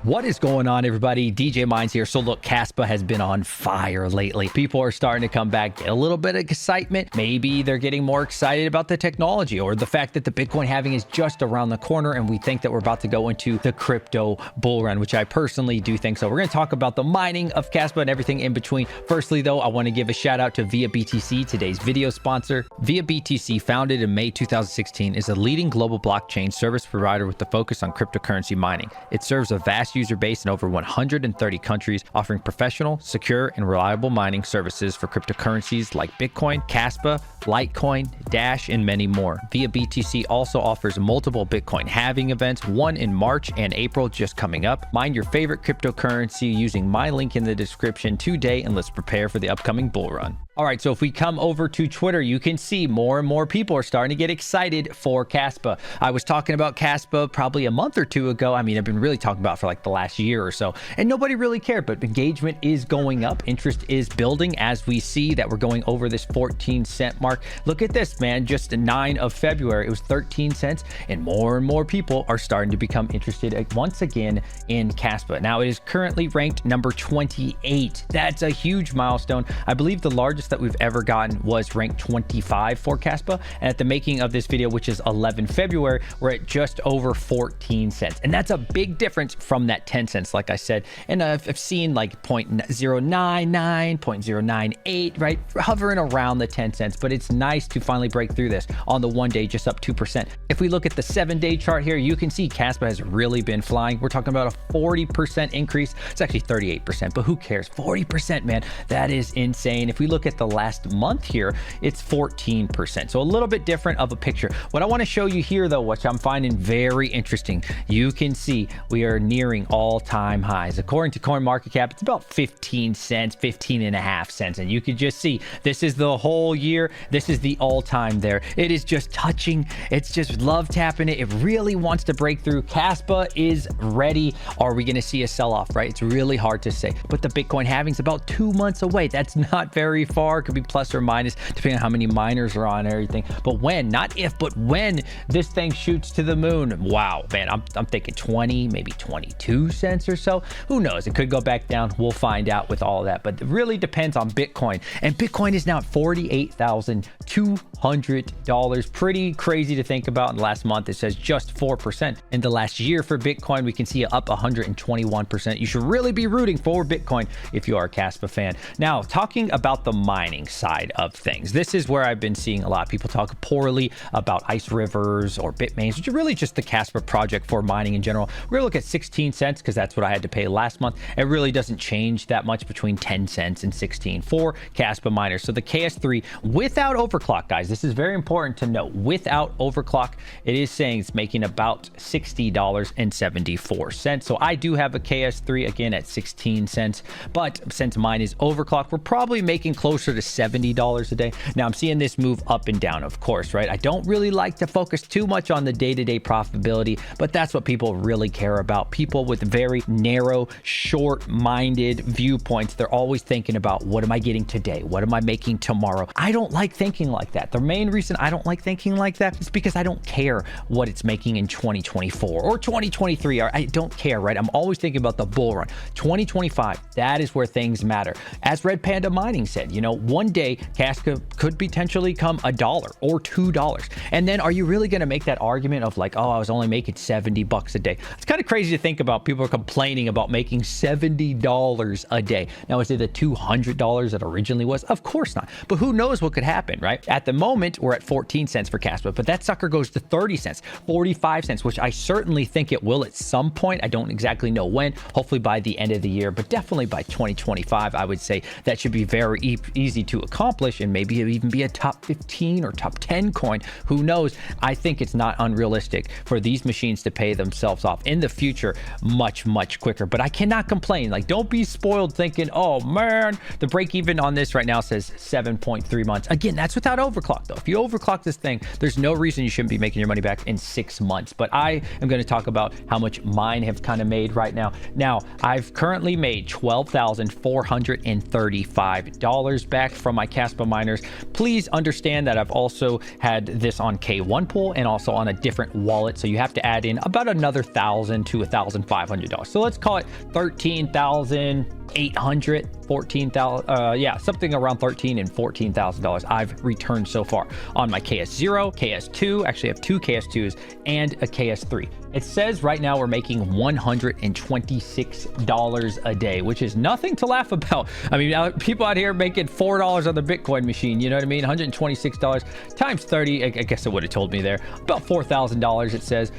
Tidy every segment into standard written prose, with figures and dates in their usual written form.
What is going on, everybody? DJ Mines here. So look, Caspa has been on fire lately. People are starting to come back, get a little bit of excitement. Maybe they're getting more excited about the technology or the fact that the Bitcoin halving is just around the corner and we think that we're about to go into the crypto bull run, which I personally do think so. We're going to talk about the mining of Caspa and everything in between. Firstly, though, I want to give a shout out to YGIYPT, today's video sponsor. YGIYPT, founded in May 2016, is a leading global blockchain service provider with the focus on cryptocurrency mining. It serves a vast user base in over 130 countries, offering professional, secure, and reliable mining services for cryptocurrencies like Bitcoin, Kaspa, Litecoin, Dash, and many more. YGIYPT also offers multiple Bitcoin halving events, one in March and April just coming up. Mine your favorite cryptocurrency using my link in the description today, and let's prepare for the upcoming bull run. All right, so if we come over to Twitter, you can see more and more people are starting to get excited for Caspa. I was talking about Caspa probably a month or two ago. I mean, I've been really talking about it for like the last year or so, and nobody really cared, but engagement is going up. Interest is building as we see that we're going over this 14-cent mark. Look at this, man. Just the 9th of February, it was 13 cents, and more people are starting to become interested once again in Caspa. Now, it is currently ranked number 28. That's a huge milestone. I believe the largest that we've ever gotten was ranked 25 for Caspa, and at the making of this video, which is 11 February, we're at just over 14 cents, and that's a big difference from that 10 cents, like I said. And I've seen like 0.099, 0.098, right, hovering around the 10 cents, but it's nice to finally break through this on the 1 day, just up 2%. If we look at the 7-day chart here, you can see Caspa has really been flying. We're talking about a 40% increase. It's actually 38%, but who cares? 40%, man, that is insane. If we look at the last month here, it's 14%, so a little bit different of a picture. What I want to show you here, though, which I'm finding very interesting, you can see we are nearing all-time highs. According to CoinMarketCap, it's about 15 cents, 15 and a half cents, and you can just see this is the whole year. This is the all-time there. It is just touching. It's just love tapping it. It really wants to break through. Caspa is ready. Are we going to see a sell-off, right? It's really hard to say, but the Bitcoin halving is about 2 months away. That's not very far. Could be plus or minus depending on how many miners are on and everything. But when, not if, but when this thing shoots to the moon, wow, man, I'm thinking 20, maybe 22 cents or so. Who knows? It could go back down. We'll find out with all that. But it really depends on Bitcoin. And Bitcoin is now at $48,200. Pretty crazy to think about. In the last month, it says just 4%. In the last year for Bitcoin, we can see it up 121%. You should really be rooting for Bitcoin if you are a Caspa fan. Now, talking about the mining side of things, this is where I've been seeing a lot of people talk poorly about Ice Rivers or Bitmains, which are really just the Caspa project for mining in general. We're gonna look at 16 cents because that's what I had to pay last month. It really doesn't change that much between 10 cents and 16 for Caspa miners. So the KS3 without overclock, guys, this is very important to note. Without overclock, it is saying it's making about $60.74. So I do have a KS3 again at 16 cents, but since mine is overclocked, we're probably making closer to $70 a day. Now I'm seeing this move up and down, of course, right? I don't really like to focus too much on the day-to-day profitability, but that's what people really care about. People with very narrow, short-minded viewpoints, they're always thinking about, what am I getting today? What am I making tomorrow? I don't like thinking like that. The main reason I don't like thinking like that is because I don't care what it's making in 2024 or 2023. Or I don't care, right? I'm always thinking about the bull run. 2025, that is where things matter. As Red Panda Mining said, you know, one day Caspa could potentially come $1 or $2. And then are you really going to make that argument of like, oh, I was only making $70 a day? It's kind of crazy to think about. People are complaining about making $70 a day. Now, is it the $200 that originally was? Of course not. But who knows what could happen, right? At the moment, we're at 14 cents for Caspa, but that sucker goes to 30 cents, 45 cents, which I certainly think it will at some point. I don't exactly know when, hopefully by the end of the year, but definitely by 2025, I would say that should be very easy to accomplish, and maybe even be a top 15 or top 10 coin. Who knows? I think it's not unrealistic for these machines to pay themselves off in the future much quicker, but I cannot complain. Like, don't be spoiled thinking, oh man, the break even on this right now says 7.3 months. Again, that's without overclock though. If you overclock this thing, there's no reason you shouldn't be making your money back in 6 months. But I am going to talk about how much mine have kind of made right now. Now, I've currently made $12,435 back from my Kaspa miners. Please understand that I've also had this on K1 pool and also on a different wallet. So you have to add in about another $1,000 to $1,500. So let's call it 13,800, 14,000, yeah, something around $13,000 and $14,000 I've returned so far on my KS0, KS2. Actually, I have two KS2s and a KS3. It says right now we're making $126 a day, which is nothing to laugh about. I mean, people out here making $4 on the Bitcoin machine, you know what I mean? $126 times 30, I guess it would have told me there, about $4,000 it says,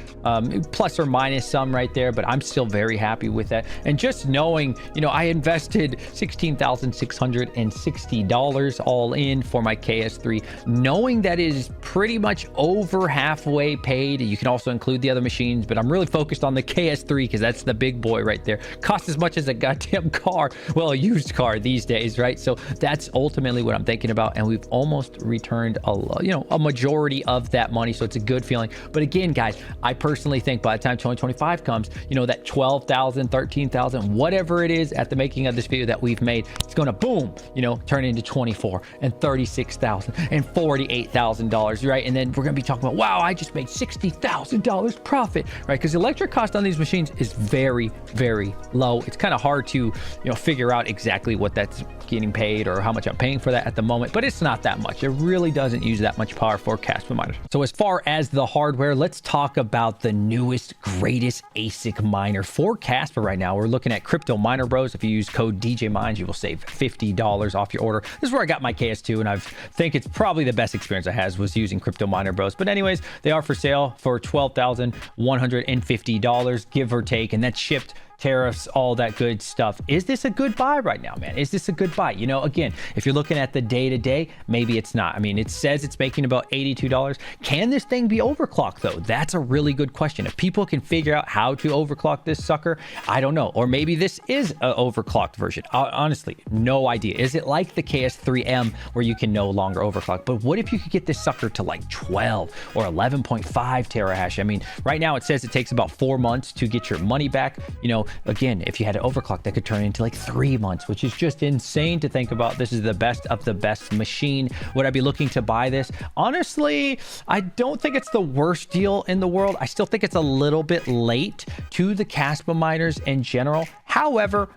plus or minus some right there, but I'm still very happy with that. And just knowing, you know, I invested $16,660 all in for my KS3, knowing that it is pretty much over halfway paid. You can also include the other machines, but I'm really focused on the KS3 because that's the big boy right there. Costs as much as a goddamn car, well, a used car these days, right? So that's ultimately what I'm thinking about, and we've almost returned a majority of that money, so it's a good feeling. But again, guys, I personally think by the time 2025 comes, you know, that 12,000, 13,000, whatever it is at the making of this video that we've made, it's gonna boom, you know, turn into 24 and 36,000 and $48,000, right? And then we're gonna be talking about, wow, I just made $60,000 profit, right? Because the electric cost on these machines is very, very low. It's kind of hard to, you know, figure out exactly what that's getting paid or how much I'm paying for that at the moment, but it's not that much. It really doesn't use that much power for Kaspa miners. So as far as the hardware, let's talk about the newest, greatest ASIC miner for Kaspa right now. We're looking at Crypto Miner Bros. If you use code DJMINES, you will save $50 off your order. This is where I got my KS2, and I think it's probably the best experience I had was using Crypto Miner Bros. But anyways, they are for sale for $12,150, give or take, and that's shipped, tariffs, all that good stuff. Is this a good buy right now, man? Is this a good buy? You know, again, if you're looking at the day-to-day, maybe it's not. I mean, it says it's making about $82. Can this thing be overclocked though? That's a really good question. If people can figure out how to overclock this sucker, I don't know. Or maybe this is an overclocked version. Honestly, no idea. Is it like the KS3M where you can no longer overclock? But what if you could get this sucker to like 12 or 11.5 terahash? I mean, right now it says it takes about 4 months to get your money back. You know, again, if you had an overclock, that could turn into like 3 months, which is just insane to think about. This is the best of the best machine. Would I be looking to buy this? Honestly, I don't think it's the worst deal in the world. I still think it's a little bit late to the Kaspa miners in general. However,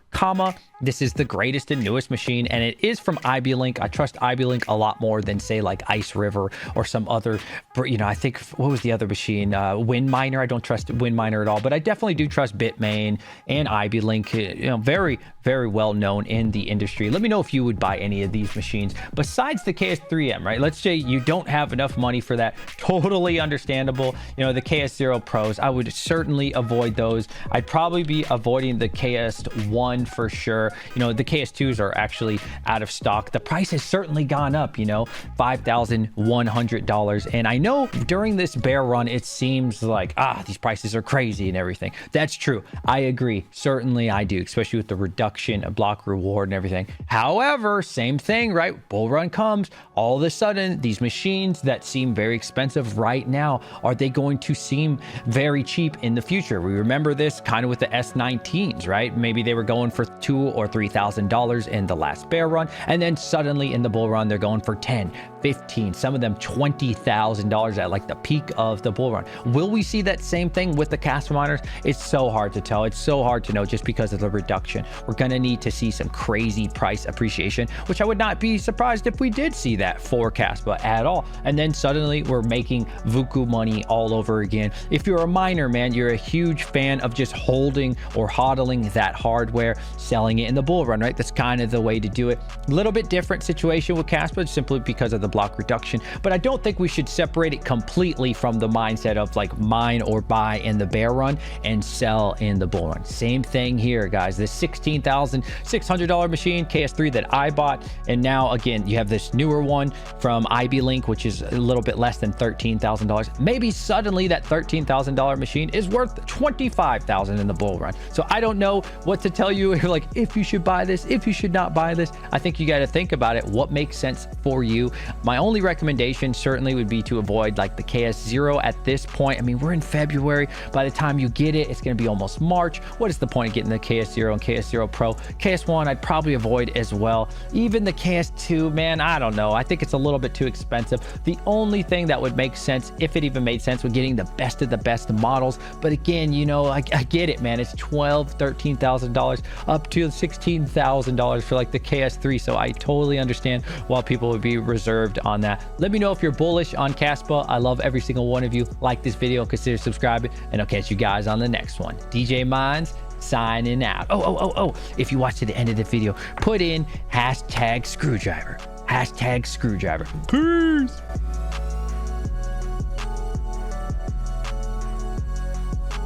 this is the greatest and newest machine, and it is from IB-Link. I trust IB-Link a lot more than say like Ice River or some other, you know, I think, what was the other machine? Windminer. I don't trust Windminer at all, but I definitely do trust Bitmain and IB-Link, you know, very, very well known in the industry. Let me know if you would buy any of these machines besides the KS3M, right? Let's say you don't have enough money for that. Totally understandable. You know, the KS0 Pros, I would certainly avoid those. I'd probably be avoiding the KS1 for sure. You know, the KS2s are actually out of stock. The price has certainly gone up, you know, $5,100. And I know during this bear run, it seems like, these prices are crazy and everything. That's true. I agree. Certainly I do, especially with the reduction of block reward and everything. However, same thing, right? Bull run comes, all of a sudden, these machines that seem very expensive right now, are they going to seem very cheap in the future? We remember this kind of with the S19s, right? Maybe they were going for $2,000 or $3,000 in the last bear run, and then suddenly in the bull run they're going for 10, 15, some of them $20,000 at like the peak of the bull run. Will we see that same thing with the Kaspa miners? It's so hard to tell. It's so hard to know just because of the reduction. We're gonna need to see some crazy price appreciation, which I would not be surprised if we did see that for Kaspa at all. And then suddenly we're making Vuku money all over again. If you're a miner, man, you're a huge fan of just holding or hodling that hardware, selling it in the bull run, right? That's kind of the way to do it. A little bit different situation with Kaspa simply because of the block reduction, but I don't think we should separate it completely from the mindset of like mine or buy in the bear run and sell in the bull run. Same thing here, guys. This $16,600 machine KS3 that I bought, and now again you have this newer one from IB-Link, which is a little bit less than $13,000. Maybe suddenly that $13,000 machine is worth $25,000 in the bull run. So I don't know what to tell you, like if you should buy this, if you should not buy this. I think you got to think about it. What makes sense for you? My only recommendation certainly would be to avoid like the KS0 at this point. I mean, we're in February. By the time you get it, it's going to be almost March. What is the point of getting the KS0 and KS0 Pro? KS1, I'd probably avoid as well. Even the KS2, man, I don't know. I think it's a little bit too expensive. The only thing that would make sense, if it even made sense, would getting the best of the best models. But again, you know, I get it, man. It's $12,000, $13,000 up to $16,000 for like the KS3. So I totally understand why people would be reserved on that. Let me know if you're bullish on Caspa. I love every single one of you. Like this video, consider subscribing, and I'll catch you guys on the next one. DJ Mines signing out. Oh, if you watch to the end of the video, put in #screwdriver. #screwdriver. Peace.